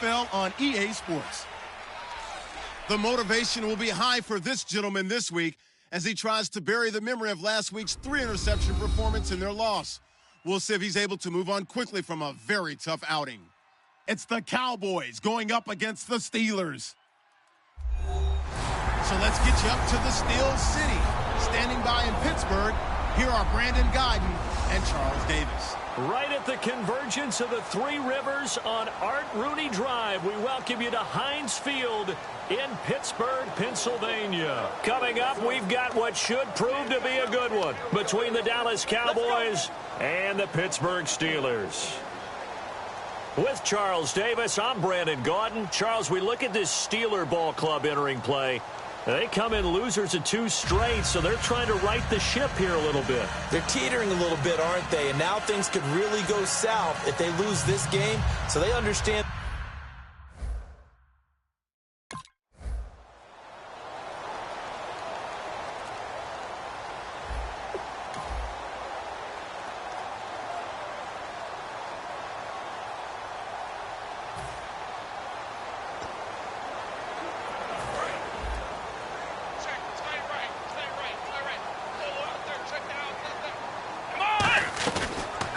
NFL on EA Sports. The motivation will be high for this gentleman this week as he tries to bury the memory of last week's 3-interception performance in their loss. We'll see if he's able to move on quickly from a very tough outing. It's the Cowboys going up against the Steelers. So let's get you up to the Steel City. Standing by in Pittsburgh, here are Brandon Guyton and Charles Davis. Right at the convergence of the Three Rivers on Art Rooney Drive, we welcome you to Heinz Field in Pittsburgh, Pennsylvania. Coming up, we've got what should prove to be a good one between the Dallas Cowboys and the Pittsburgh Steelers. With Charles Davis, I'm Brandon Guyton. Charles, we look at this Steeler ball club entering play. They come in losers of 2 straight, so they're trying to right the ship here a little bit. They're teetering a little bit, aren't they? And now things could really go south if they lose this game, so they understand.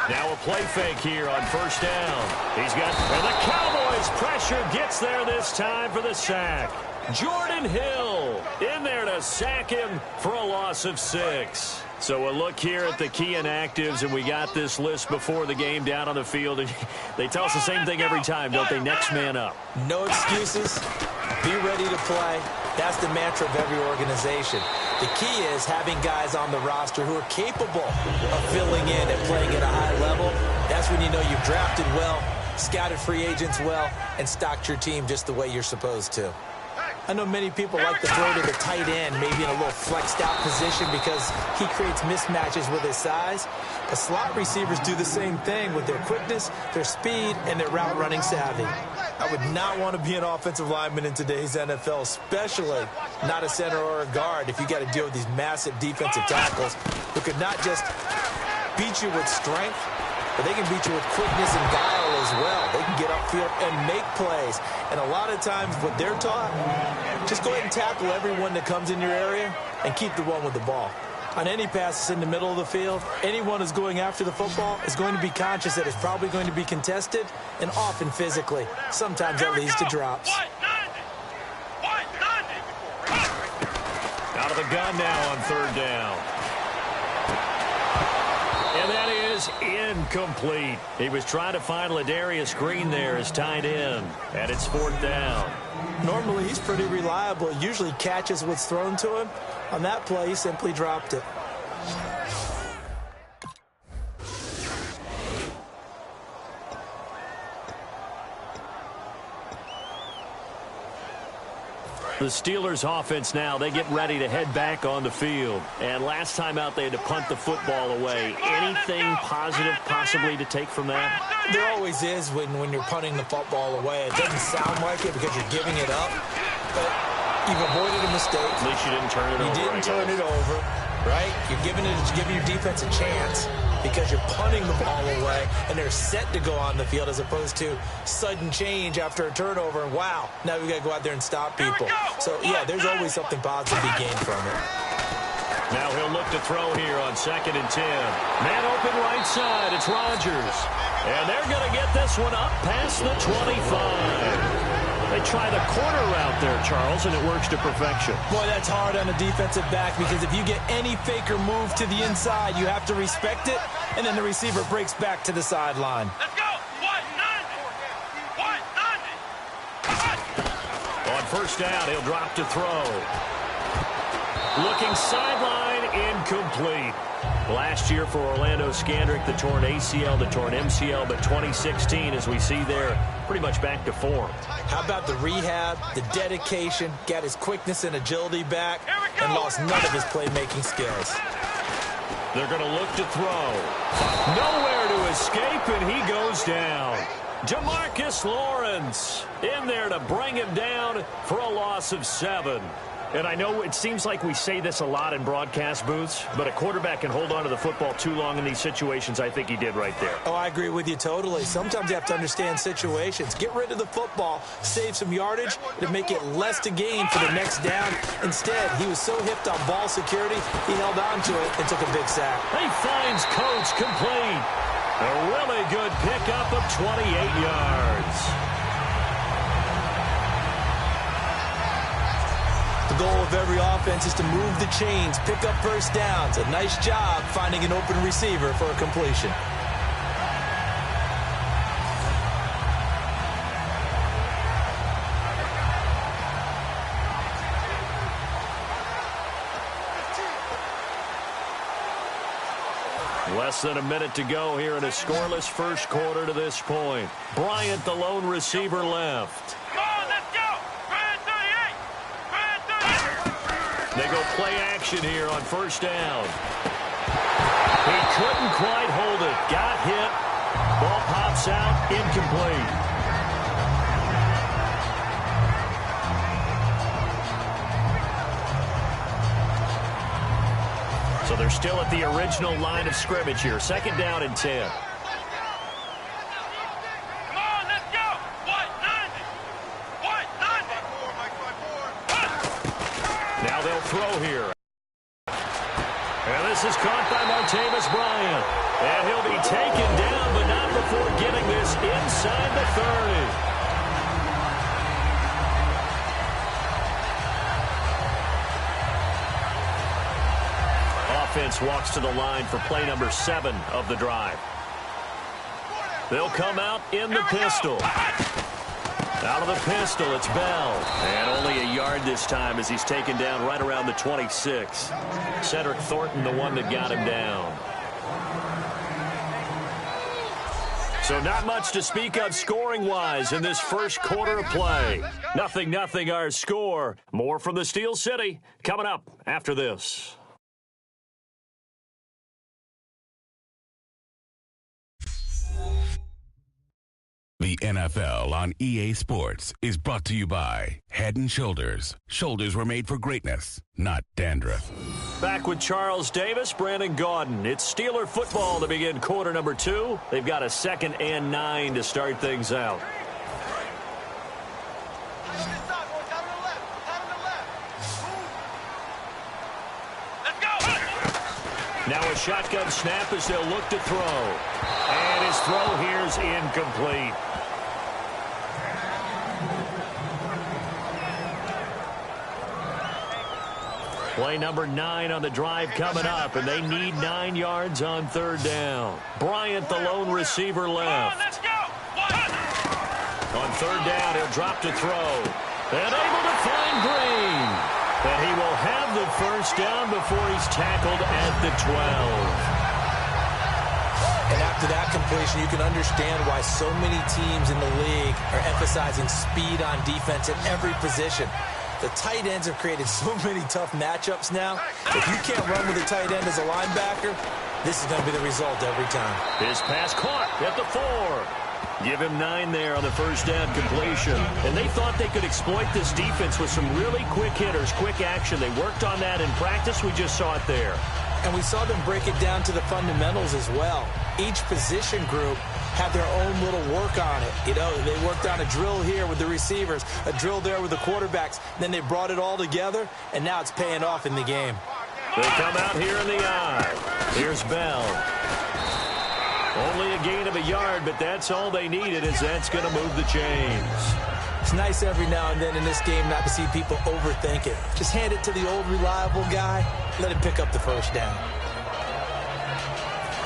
Now a play fake here on first down. And the Cowboys pressure gets there this time for the sack. Jordan Hill in there to sack him for a loss of 6. So a look here at the key inactives, and we got this list before the game down on the field. And they tell us the same thing every time, don't they? Next man up. No excuses. Be ready to play. That's the mantra of every organization. The key is having guys on the roster who are capable of filling in and playing at a high level. That's when you know you've drafted well, scouted free agents well, and stocked your team just the way you're supposed to. I know many people like to throw to the tight end, maybe in a little flexed out position because he creates mismatches with his size. But slot receivers do the same thing with their quickness, their speed, and their route running savvy. I would not want to be an offensive lineman in today's NFL, especially not a center or a guard if you got to deal with these massive defensive tackles who could not just beat you with strength, but they can beat you with quickness and guile as well. They can get upfield and make plays. And a lot of times what they're taught, just go ahead and tackle everyone that comes in your area and keep the one with the ball. On any passes in the middle of the field, anyone who's going after the football is going to be conscious that it's probably going to be contested and often physically. Sometimes that leads to drops. Out of the gun now on third down. And that is incomplete. He was trying to find Ladarius Green there as tight end, and it's 4th down. Normally, he's pretty reliable. Usually catches what's thrown to him. On that play, he simply dropped it. The Steelers offense now, they get ready to head back on the field. And last time out, they had to punt the football away. Anything positive possibly to take from that? There always is when you're punting the football away. It doesn't sound like it because you're giving it up, but you've avoided a mistake. At least you didn't turn it over. You didn't turn it over, right? You're giving your defense a chance because you're punting the ball away, and they're set to go on the field as opposed to sudden change after a turnover, and wow, now we got to go out there and stop people. So, yeah, there's always something positive to be gained from it. Now he'll look to throw here on 2nd and 10. Man open right side, it's Rodgers. And they're going to get this one up past the 25. They try the corner route there, Charles, and it works to perfection. Boy, that's hard on a defensive back because if you get any fake or move to the inside, you have to respect it, and then the receiver breaks back to the sideline. Let's go! 190! On first down, he'll drop to throw. Looking sideline, incomplete. Last year for Orlando Scandrick, the torn ACL, the torn MCL, but 2016, as we see there, pretty much back to form. How about the rehab, the dedication, got his quickness and agility back, and lost none of his playmaking skills. They're going to look to throw. Nowhere to escape, and he goes down. DeMarcus Lawrence in there to bring him down for a loss of 7. And I know it seems like we say this a lot in broadcast booths, but a quarterback can hold on to the football too long in these situations. I think he did right there. Oh, I agree with you totally. Sometimes you have to understand situations. Get rid of the football, save some yardage, and make it less to gain for the next down. Instead, he was so hipped on ball security, he held on to it and took a big sack. He finds Coates complete. A really good pickup of 28 yards. The goal of every offense is to move the chains, pick up first downs. A nice job finding an open receiver for a completion. Less than a minute to go here in a scoreless first quarter to this point. Bryant, the lone receiver, left. They go play action here on first down. He couldn't quite hold it. Got hit. Ball pops out. Incomplete. So they're still at the original line of scrimmage here. Second down and 10. Now they'll throw here. And this is caught by Martavis Bryant. And he'll be taken down, but not before getting this inside the 30. Offense walks to the line for play number 7 of the drive. They'll come out in the pistol. Out of the pistol, it's Bell. And only a yard this time as he's taken down right around the 26. Cedric Thornton, the one that got him down. So not much to speak of scoring-wise in this first quarter of play. 0-0 our score. More from the Steel City coming up after this. The NFL on EA Sports is brought to you by Head & Shoulders. Shoulders were made for greatness, not dandruff. Back with Charles Davis, Brandon Gaudin. It's Steeler football to begin quarter number 2. They've got a 2nd and 9 to start things out. Now a shotgun snap as they'll look to throw. And his throw here's incomplete. Play number 9 on the drive coming up, and they need 9 yards on third down. Bryant, the lone receiver, left. On third down, he'll drop to throw. And able to find Green. And he will have the first down before he's tackled at the 12. And after that completion, you can understand why so many teams in the league are emphasizing speed on defense at every position. The tight ends have created so many tough matchups now. If you can't run with a tight end as a linebacker, this is going to be the result every time. His pass caught at the 4. Give him 9 there on the first down completion. And they thought they could exploit this defense with some really quick hitters, quick action. They worked on that in practice. We just saw it there. And we saw them break it down to the fundamentals as well. Each position group had their own little work on it. You know, they worked on a drill here with the receivers, a drill there with the quarterbacks. Then they brought it all together, and now it's paying off in the game. They come out here in the eye. Here's Bell. Only a gain of a yard, but that's all they needed, as that's going to move the chains. It's nice every now and then in this game not to see people overthink it. Just hand it to the old reliable guy. Let him pick up the first down.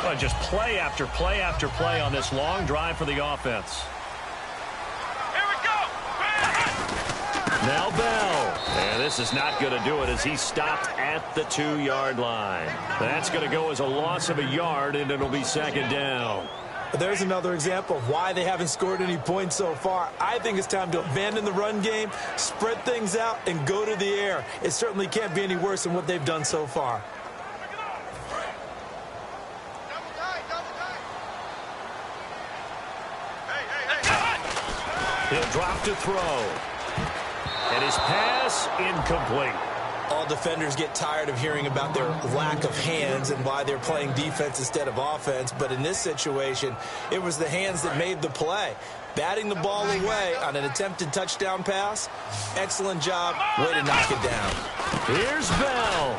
Well, just play after play after play on this long drive for the offense. Here we go! Now Bell. And this is not going to do it as he stopped at the 2-yard line. That's going to go as a loss of a yard, and it'll be second down. There's another example of why they haven't scored any points so far. I think it's time to abandon the run game, spread things out, and go to the air. It certainly can't be any worse than what they've done so far. He'll drop to throw. And his pass incomplete. All defenders get tired of hearing about their lack of hands and why they're playing defense instead of offense. But in this situation, it was the hands that made the play. Batting the ball away on an attempted touchdown pass. Excellent job. Way to knock it down. Here's Bell.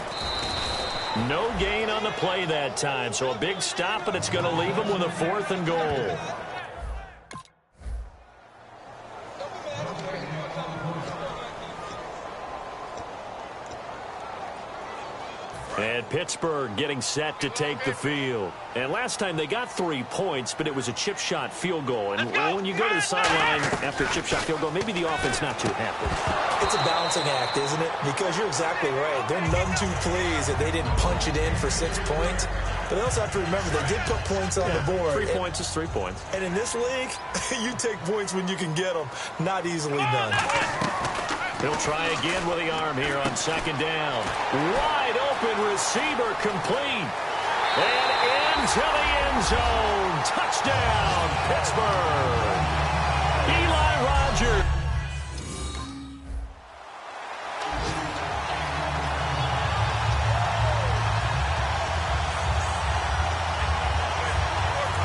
No gain on the play that time, so a big stop, and it's going to leave him with a 4th and goal. And Pittsburgh getting set to take the field. And last time they got 3 points, but it was a chip shot field goal. And when you go to the sideline after a chip shot field goal, maybe the offense not too happy. It's a balancing act, isn't it? Because you're exactly right. They're none too pleased that they didn't punch it in for 6 points. But they also have to remember they did put points on the board. 3 points is 3 points. And in this league, you take points when you can get them. Not easily done. He'll try again with the arm here on 2nd down. Wide open receiver complete. And into the end zone. Touchdown, Pittsburgh. Eli Rogers.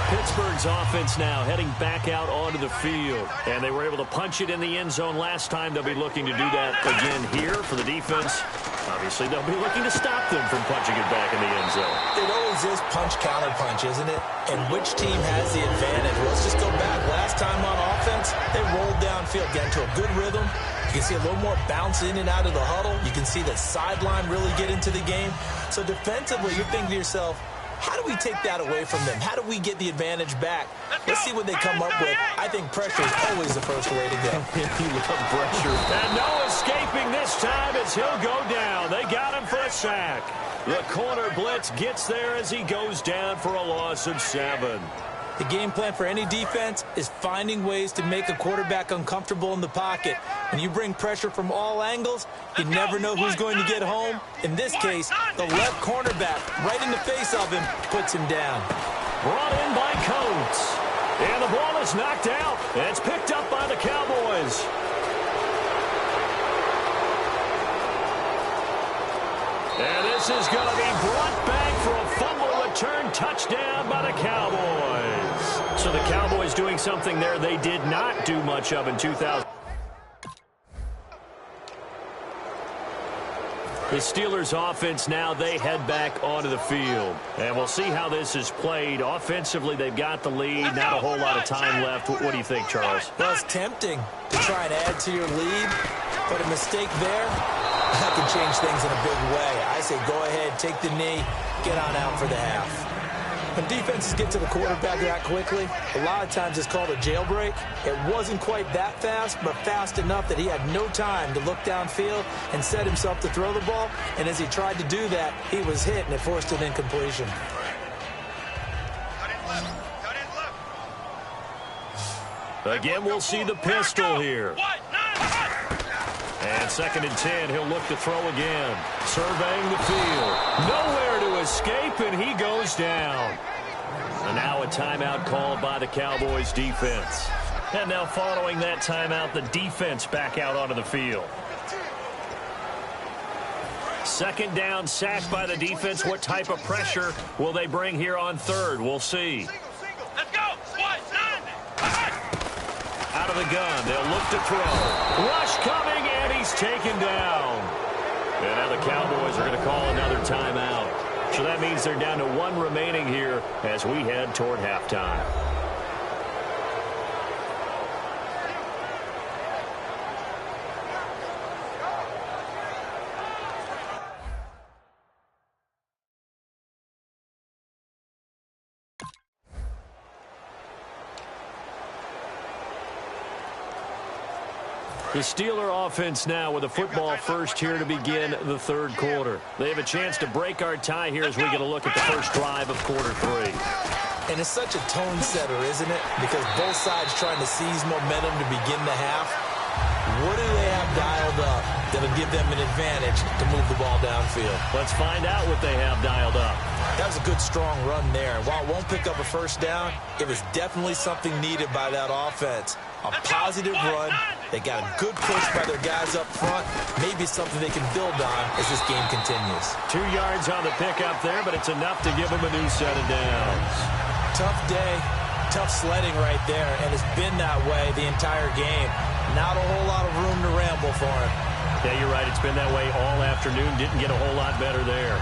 Pittsburgh's offense now heading back out onto the field. And they were able to punch it in the end zone last time. They'll be looking to do that again here for the defense. Obviously, they'll be looking to stop them from punching it back in the end zone. It always is punch-counter-punch, isn't it? And which team has the advantage? Well, let's just go back. Last time on offense, they rolled downfield, got into a good rhythm. You can see a little more bounce in and out of the huddle. You can see the sideline really get into the game. So defensively, you're thinking to yourself, how do we take that away from them? How do we get the advantage back? Let's see what they come up with. I think pressure is always the first way to go. You love pressure. And no escaping this time as he'll go down. They got him for a sack. The corner blitz gets there as he goes down for a loss of 7. The game plan for any defense is finding ways to make a quarterback uncomfortable in the pocket. When you bring pressure from all angles, you never know who's going to get home. In this case, the left cornerback, right in the face of him, puts him down. Brought in by Coates. And the ball is knocked out. And it's picked up by the Cowboys. And this is going to be brought back for a fumble return touchdown by the Cowboys. So the Cowboys doing something there they did not do much of in 2000. The Steelers offense now, they head back onto the field. And we'll see how this is played. Offensively, they've got the lead. Not a whole lot of time left. What do you think, Charles? Well, it's tempting to try and add to your lead. But a mistake there, that can change things in a big way. I say go ahead, take the knee, get on out for the half. When defenses get to the quarterback that quickly, a lot of times it's called a jailbreak. It wasn't quite that fast, but fast enough that he had no time to look downfield and set himself to throw the ball. And as he tried to do that, he was hit, and it forced an incompletion. Again, we'll see the pistol here. And 2nd and 10, he'll look to throw again. Surveying the field. Nowhere to escape, and he goes down. And now a timeout called by the Cowboys defense. And now following that timeout, the defense back out onto the field. 2nd down, sack by the defense. What type of pressure will they bring here on 3rd? We'll see. Let's go. Out of the gun, they'll look to throw. Rush coming, and he's taken down. And now the Cowboys are going to call another timeout. So that means they're down to 1 remaining here as we head toward halftime. The Steeler offense now with a football first here to begin the 3rd quarter. They have a chance to break our tie here as we get a look at the first drive of quarter 3. And it's such a tone setter, isn't it? Because both sides trying to seize momentum to begin the half. What do they have dialed up that'll give them an advantage to move the ball downfield? Let's find out what they have dialed up. That was a good, strong run there. While it won't pick up a first down, it was definitely something needed by that offense. A positive run They got a good push by their guys up front. Maybe something they can build on as this game continues. 2 yards on the pickup there, but it's enough to give them a new set of downs. Tough day, tough sledding right there, and it's been that way the entire game. Not a whole lot of room to ramble for him. Yeah, you're right. It's been that way all afternoon. Didn't get a whole lot better there.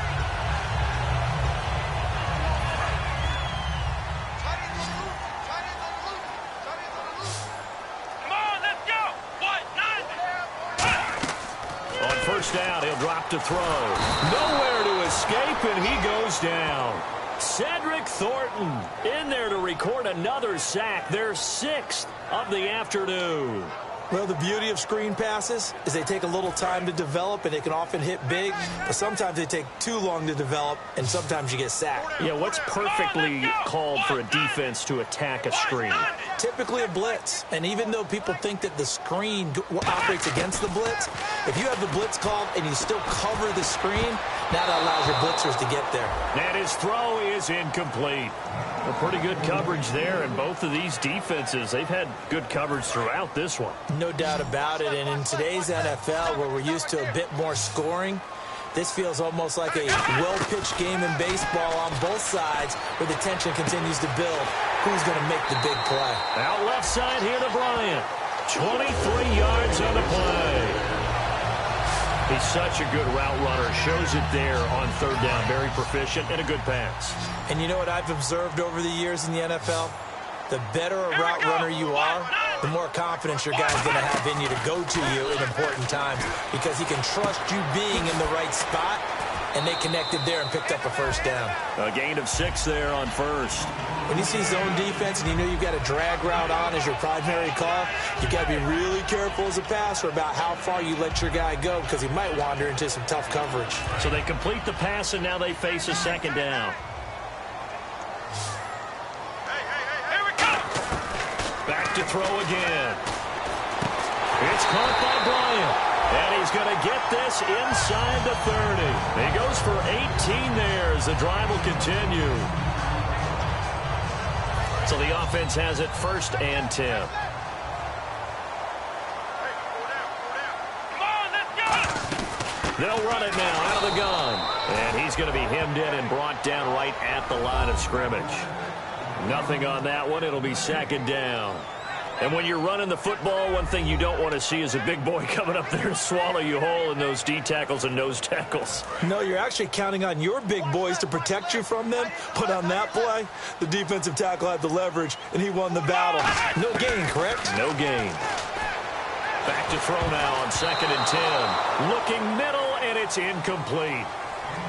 First down, he'll drop to throw. Nowhere to escape, and he goes down. Cedric Thornton in there to record another sack, their 6th of the afternoon. Well, the beauty of screen passes is they take a little time to develop, and they can often hit big, but sometimes they take too long to develop, and sometimes you get sacked. Yeah, what's perfectly called for a defense to attack a screen? Typically a blitz, and even though people think that the screen operates against the blitz, if you have the blitz called and you still cover the screen, that allows your blitzers to get there. And his throw is incomplete. A pretty good coverage there, and both of these defenses, they've had good coverage throughout this one. No doubt about it, and in today's NFL, where we're used to a bit more scoring, this feels almost like a well-pitched game in baseball on both sides where the tension continues to build. Who's going to make the big play? Out left side here to Bryant. 23 yards on the play. He's such a good route runner. Shows it there on third down. Very proficient and a good pass. And you know what I've observed over the years in the NFL? The better a route runner you are, the more confidence your guy's going to have in you to go to you in important times because he can trust you being in the right spot, and they connected there and picked up a first down. A gain of 6 there on first. When you see zone defense and you know you've got a drag route on as your primary call, you've got to be really careful as a passer about how far you let your guy go because he might wander into some tough coverage. So they complete the pass, and now they face a second down. Back to throw again. It's caught by Bryant. And he's going to get this inside the 30. He goes for 18 there as the drive will continue. So the offense has it 1st and 10. They'll run it now out of the gun. And he's going to be hemmed in and brought down right at the line of scrimmage. Nothing on that one. It'll be second down. And when you're running the football, one thing you don't want to see is a big boy coming up there and swallow you whole in those D tackles and nose tackles. No, you're actually counting on your big boys to protect you from them. But on that play, the defensive tackle had the leverage, and he won the battle. No gain, correct? No gain. Back to throw now on 2nd and 10. Looking middle, and it's incomplete.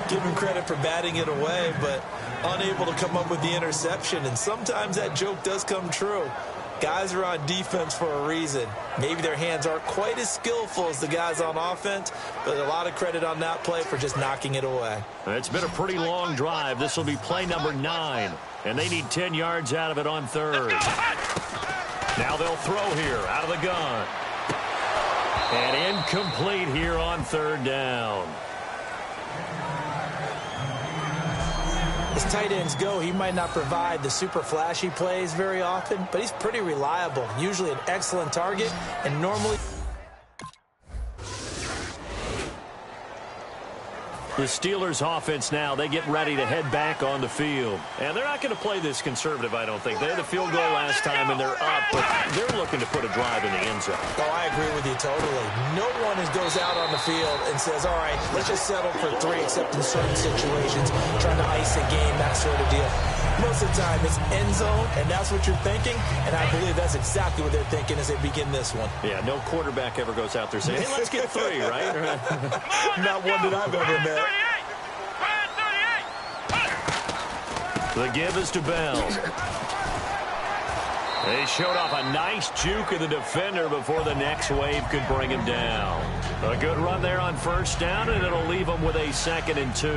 Give him credit for batting it away, but unable to come up with the interception. And sometimes that joke does come true. Guys are on defense for a reason. Maybe their hands aren't quite as skillful as the guys on offense, but a lot of credit on that play for just knocking it away. It's been a pretty long drive. This will be play number 9, and they need 10 yards out of it on third. Now they'll throw here out of the gun. And incomplete here on third down. As tight ends go, he might not provide the super flashy plays very often, but he's pretty reliable, usually an excellent target, and normally... The Steelers offense now, they get ready to head back on the field. And they're not going to play this conservative, I don't think. They had a field goal last time, and they're up, but they're looking to put a drive in the end zone. Oh, I agree with you totally. No one goes out on the field and says, all right, let's just settle for 3, except in certain situations, trying to ice a game, that sort of deal. Most of the time, it's end zone, and that's what you're thinking, and I believe that's exactly what they're thinking as they begin this one. Yeah, no quarterback ever goes out there saying, hey, let's get 3, right? Not one that I've ever met. The give is to Bell. They showed off a nice juke of the defender before the next wave could bring him down. A good run there on first down, and it'll leave him with a 2nd and 2.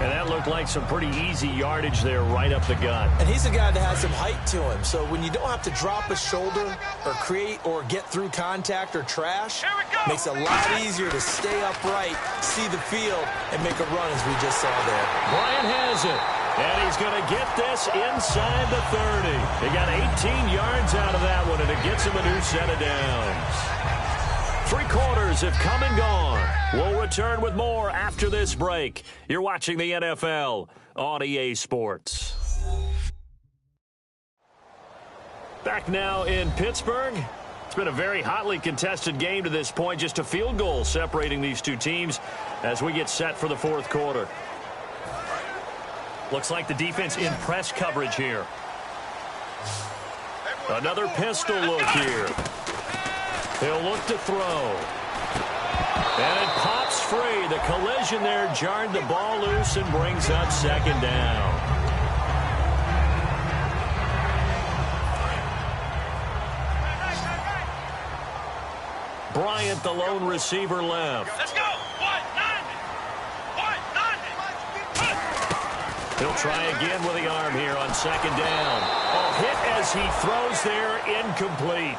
And that looked like some pretty easy yardage there right up the gut. And he's a guy that has some height to him. So when you don't have to drop a shoulder or create or get through contact or trash, makes it a lot easier to stay upright, see the field, and make a run as we just saw there. Bryant has it. And he's going to get this inside the 30. He got 18 yards out of that one, and it gets him a new set of downs. Three quarters have come and gone. We'll return with more after this break. You're watching the NFL on EA Sports. Back now in Pittsburgh. It's been a very hotly contested game to this point. Just a field goal separating these two teams as we get set for the fourth quarter. Looks like the defense in press coverage here. Another pistol look here. He'll look to throw. And it pops free. The collision there jarred the ball loose and brings up second down. Bryant, the lone receiver, left. Let's go. 1-9. He'll try again with the arm here on second down. A hit as he throws there, incomplete.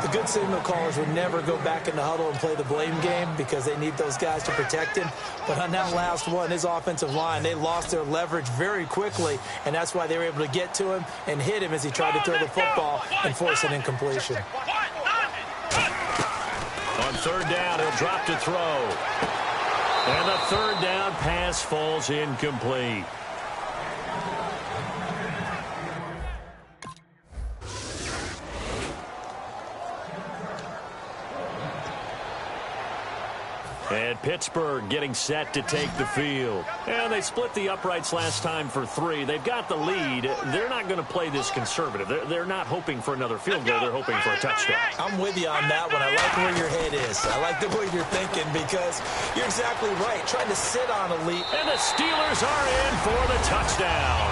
The good signal callers would never go back in the huddle and play the blame game because they need those guys to protect him. But on that last one, his offensive line, they lost their leverage very quickly, and that's why they were able to get to him and hit him as he tried to throw the football and force an incompletion. On third down, he'll drop to throw. And the third down pass falls incomplete. And Pittsburgh getting set to take the field. And they split the uprights last time for 3. They've got the lead. They're not going to play this conservative. They're not hoping for another field goal. They're hoping for a touchdown. I'm with you on that one. I like where your head is. I like the way you're thinking because you're exactly right. Trying to sit on a lead. And the Steelers are in for the touchdown.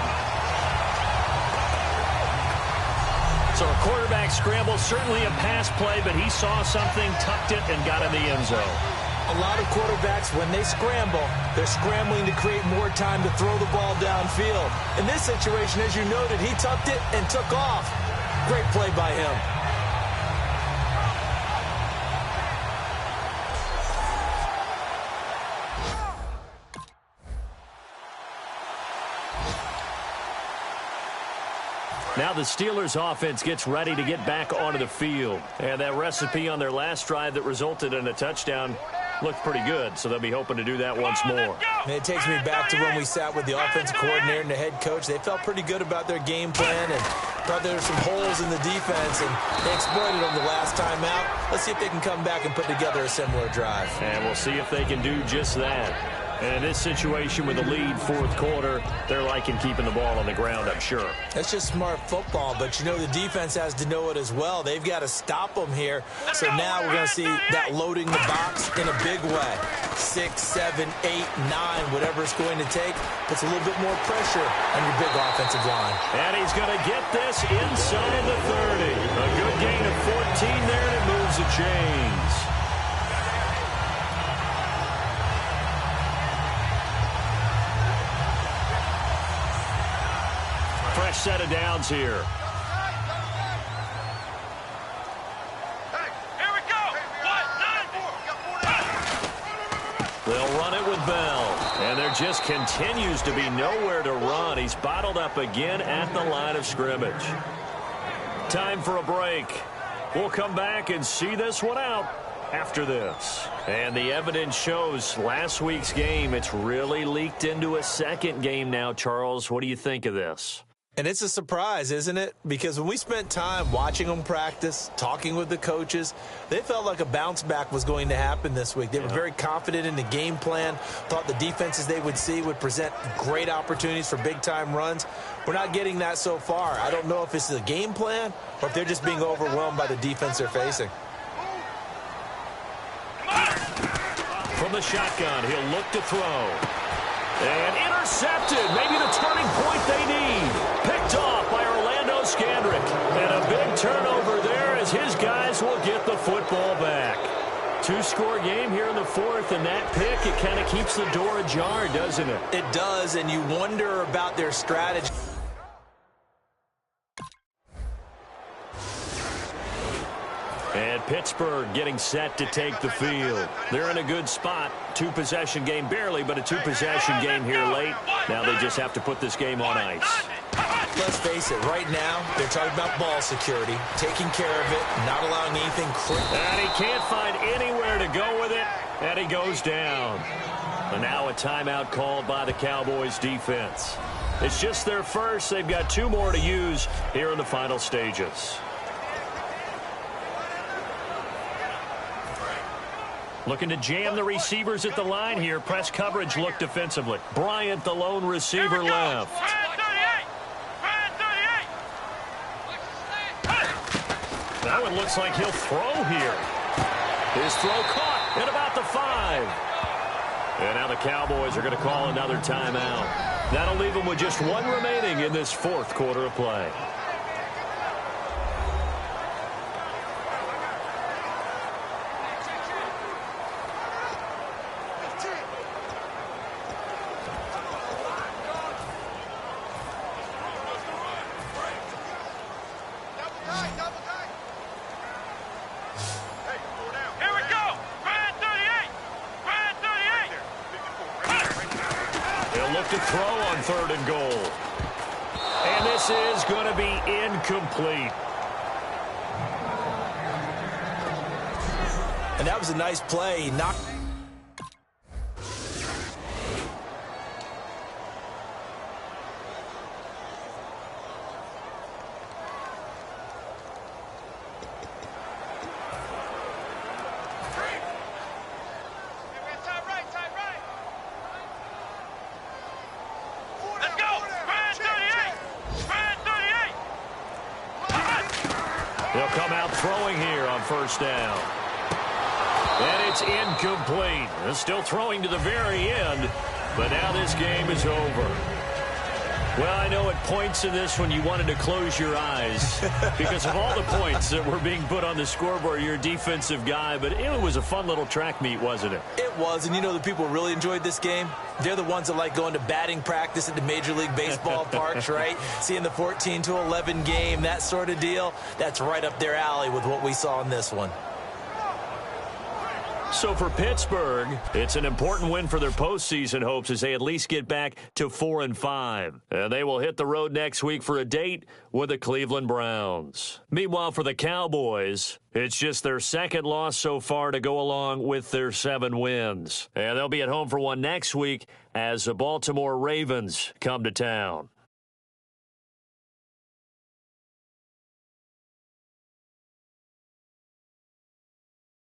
So a quarterback scramble, certainly a pass play, but he saw something, tucked it, and got in the end zone. A lot of quarterbacks, when they scramble, they're scrambling to create more time to throw the ball downfield. In this situation, as you noted, he tucked it and took off. Great play by him. Now the Steelers offense gets ready to get back onto the field. And that recipe on their last drive that resulted in a touchdown looked pretty good, so they'll be hoping to do that once more. And it takes me back to when we sat with the offensive coordinator and the head coach. They felt pretty good about their game plan and thought there were some holes in the defense, and they exploited them the last time out. Let's see if they can come back and put together a similar drive. And we'll see if they can do just that. And in this situation with the lead fourth quarter, they're liking keeping the ball on the ground, I'm sure. That's just smart football, but you know the defense has to know it as well. They've got to stop them here. So now we're going to see that loading the box in a big way. 6, 7, 8, 9, whatever it's going to take, puts a little bit more pressure on your big offensive line. And he's going to get this inside the 30. A good gain of 14 there, and it moves the chains. Fresh set of downs here. Hey, here we go. 1-9. They'll run it with Bell. And there just continues to be nowhere to run. He's bottled up again at the line of scrimmage. Time for a break. We'll come back and see this one out after this. And the evidence shows last week's game, it's really leaked into a second game now. Charles, what do you think of this? And it's a surprise, isn't it? Because when we spent time watching them practice, talking with the coaches, they felt like a bounce back was going to happen this week. They were very confident in the game plan, thought the defenses they would see would present great opportunities for big-time runs. We're not getting that so far. I don't know if it's the game plan or if they're just being overwhelmed by the defense they're facing. From the shotgun, he'll look to throw. And intercepted. Maybe the turning point they need. Picked off by Orlando Scandrick. And a big turnover there as his guys will get the football back. 2-score game here in the fourth, and that pick, it kind of keeps the door ajar, doesn't it? It does, and you wonder about their strategy. And Pittsburgh getting set to take the field. They're in a good spot. 2-possession game, barely, but a 2-possession game here late. Now they just have to put this game on ice. Let's face it, right now, they're talking about ball security, taking care of it, not allowing anything critical. And he can't find anywhere to go with it, and he goes down. And now a timeout called by the Cowboys defense. It's just their first. They've got 2 more to use here in the final stages. Looking to jam the receivers at the line here. Press coverage look defensively. Bryant, the lone receiver left. That one looks like he'll throw here. His throw caught at about the 5. And now the Cowboys are going to call another timeout. That'll leave them with just 1 remaining in this 4th quarter of play. To throw on 3rd and goal. And this is going to be incomplete. And that was a nice play. He knocked. They'll come out throwing here on 1st down. And it's incomplete. They're still throwing to the very end, but now this game is over. Well, I know at points in this one you wanted to close your eyes because of all the points that were being put on the scoreboard. You're a defensive guy, but it was a fun little track meet, wasn't it? It was, and you know the people who really enjoyed this game? They're the ones that like going to batting practice at the Major League Baseball parks, right? Seeing the 14-11 game, that sort of deal. That's right up their alley with what we saw in this one. So for Pittsburgh, it's an important win for their postseason hopes as they at least get back to 4-5. And they will hit the road next week for a date with the Cleveland Browns. Meanwhile, for the Cowboys, it's just their 2nd loss so far to go along with their 7 wins. And they'll be at home for one next week as the Baltimore Ravens come to town.